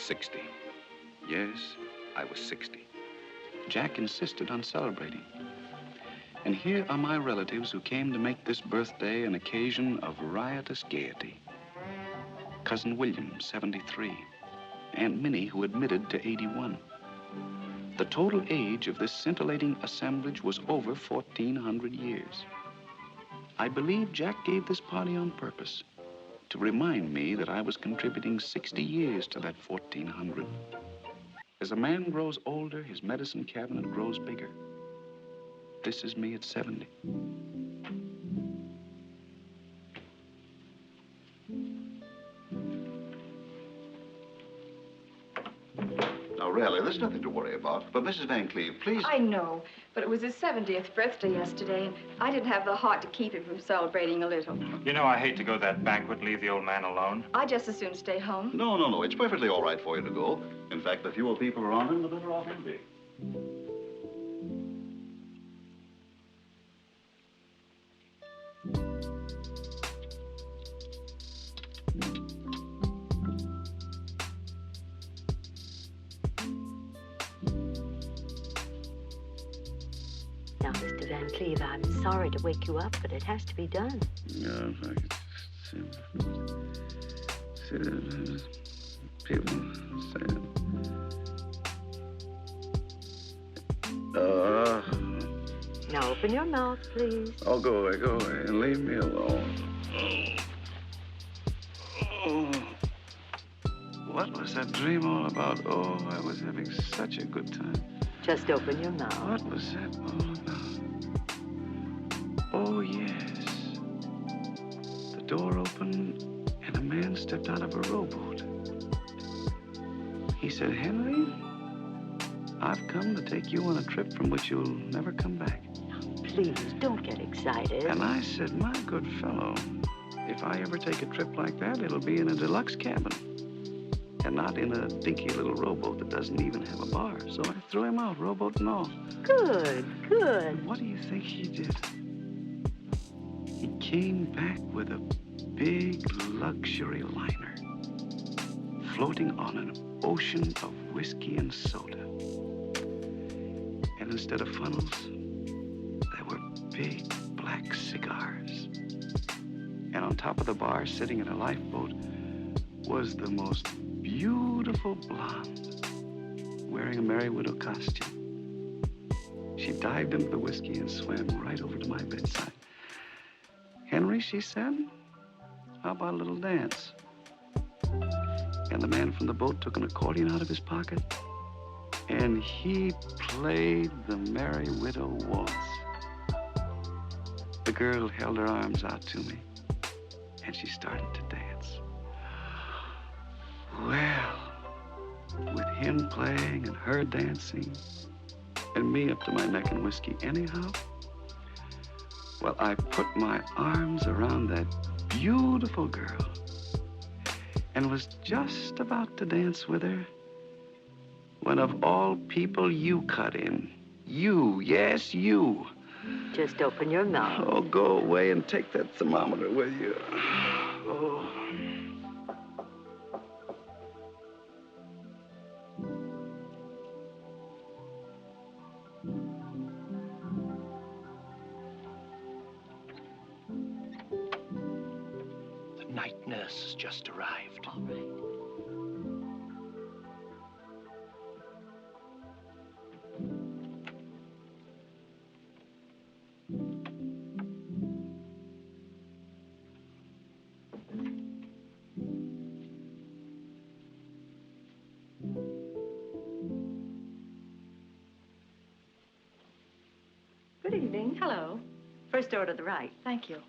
60. Yes, I was 60. Jack insisted on celebrating. And here are my relatives who came to make this birthday an occasion of riotous gaiety. Cousin William, 73. Aunt Minnie, who admitted to 81. The total age of this scintillating assemblage was over 1,400 years. I believe Jack gave this party on purpose to remind me that I was contributing 60 years to that 1,400. As a man grows older, his medicine cabinet grows bigger. This is me at 70. Now, really, there's nothing to worry about. But Mrs. Van Cleve, please... I know, but it was his 70th birthday yesterday, and I didn't have the heart to keep him from celebrating a little. You know, I hate to go to that banquet and leave the old man alone. I'd just as soon stay home. No. It's perfectly all right for you to go. In fact, the fewer people around him, the better off he'll be. Now, Mr. Van Cleve, I'm sorry to wake you up, but it has to be done. Yeah, if I could people say Now, open your mouth, please. Oh, go away, and leave me alone. Oh. What was that dream all about? Oh, I was having such a good time. Just open your mouth. What was that all about? Oh, yes. The door opened, and a man stepped out of a rowboat. He said, Henry, I've come to take you on a trip from which you'll never come back. Please, don't get excited. And I said, my good fellow, if I ever take a trip like that, it'll be in a deluxe cabin. And not in a dinky little rowboat that doesn't even have a bar. So I threw him out, rowboat and all. Good. And what do you think he did? He came back with a big luxury liner, floating on an ocean of whiskey and soda. And instead of funnels, there were big black cigars. And on top of the bar, sitting in a lifeboat, was the most beautiful blonde, wearing a Merry Widow costume. She dived into the whiskey and swam right over to my bedside. Henry, she said, how about a little dance? And the man from the boat took an accordion out of his pocket, and he played the Merry Widow waltz. The girl held her arms out to me, and she started to dance. Well, with him playing and her dancing, and me up to my neck in whiskey anyhow, well, I put my arms around that beautiful girl and was just about to dance with her when, of all people, you cut in. You, yes, you. Just open your mouth. Oh, go away and take that thermometer with you. Oh. The night nurse has just arrived. All right. Good evening. Hello. First door to the right. Thank you.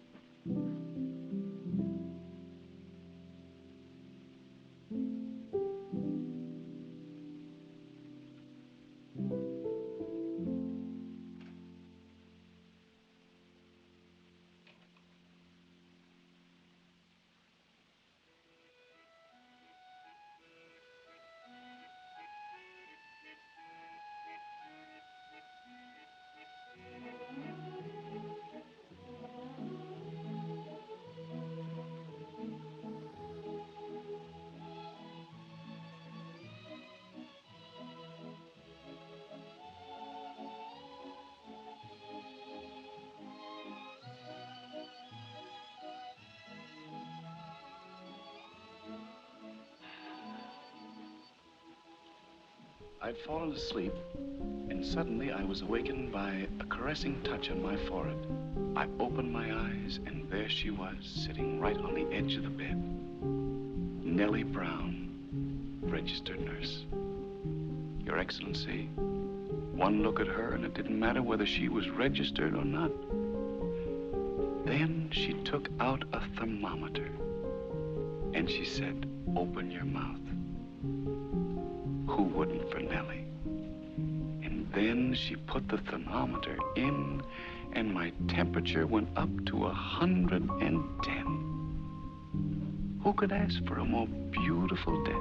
I'd fallen asleep, and suddenly I was awakened by a caressing touch on my forehead. I opened my eyes, and there she was, sitting right on the edge of the bed. Nellie Brown, registered nurse. Your Excellency, one look at her, and it didn't matter whether she was registered or not. Then she took out a thermometer, and she said, "Open your mouth." Who wouldn't for Nellie? And then she put the thermometer in, and my temperature went up to 110. Who could ask for a more beautiful death?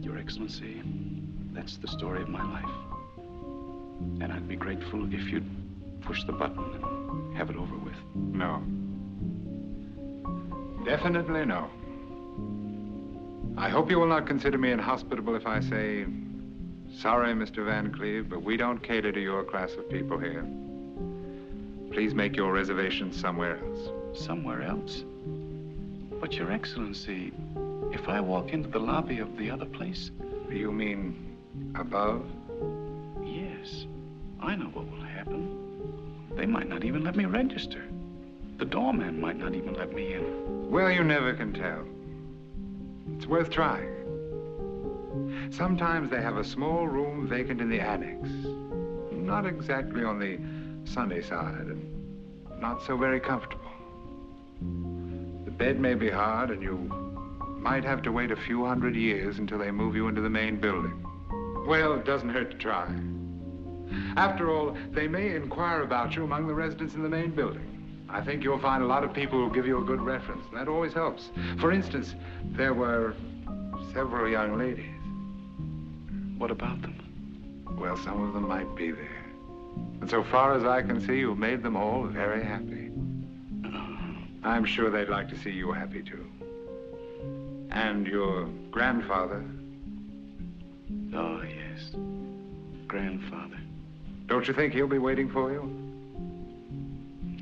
Your Excellency, that's the story of my life. And I'd be grateful if you'd push the button and have it over with. No. Definitely no. I hope you will not consider me inhospitable if I say, sorry, Mr. Van Cleve, but we don't cater to your class of people here. Please make your reservations somewhere else. Somewhere else? But Your Excellency, if I walk into the lobby of the other place... You mean above? Yes. I know what will happen. They might not even let me register. The doorman might not even let me in. Well, you never can tell. It's worth trying. Sometimes they have a small room vacant in the annex. Not exactly on the sunny side, and not so very comfortable. The bed may be hard, and you might have to wait a few hundred years until they move you into the main building. Well, it doesn't hurt to try. After all, they may inquire about you among the residents in the main building. I think you'll find a lot of people who'll give you a good reference, and that always helps. For instance, there were several young ladies. What about them? Well, some of them might be there. But so far as I can see, you've made them all very happy. I'm sure they'd like to see you happy, too. And your grandfather. Oh, yes. Grandfather. Don't you think he'll be waiting for you?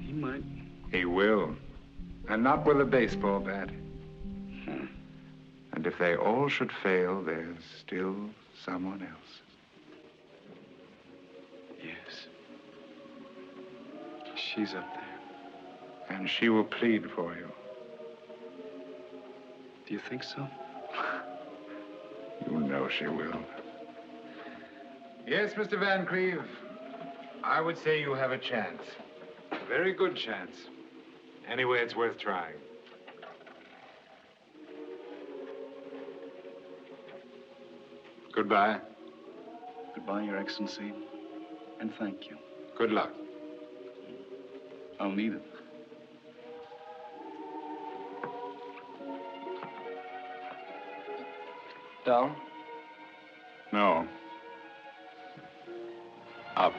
He might. He will. And not with a baseball bat. Hmm. And if they all should fail, there's still someone else. Yes. She's up there. And she will plead for you. Do you think so? You know she will. Yes, Mr. Van Cleve. I would say you have a chance. A very good chance. Anyway, it's worth trying. Goodbye. Goodbye, Your Excellency. And thank you. Good luck. I'll need it. Down? No. Up.